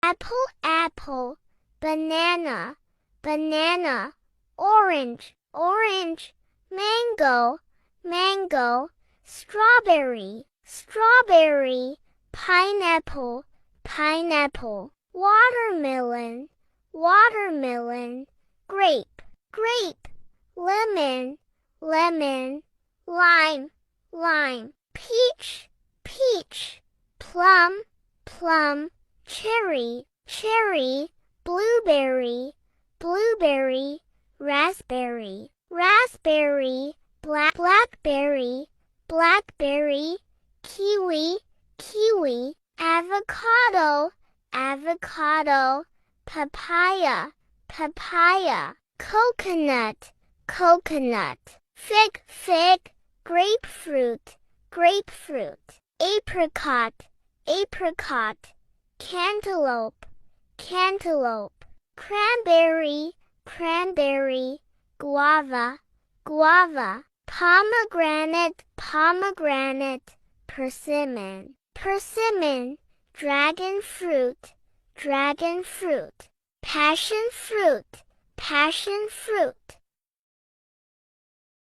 apple, apple, banana, banana, orange, orange, mango, mango, strawberry, strawberry, pineapple, pineapple, watermelon, watermelon, grape, grape, lemon, lemon, lime, lime, peach, peach, plum, plum, cherry, cherry, blueberry, blueberry, raspberry, raspberry, blackberry, blackberry, kiwi, kiwi, avocado, avocado, papaya, papaya, coconut, coconut, fig, fig, grapefruit, grapefruit, apricot, apricot, cantaloupe, cantaloupe, cranberry, cranberry, guava, guava, pomegranate, pomegranate, persimmon, persimmon, dragon fruit, dragon fruit, passion fruit, passion fruit.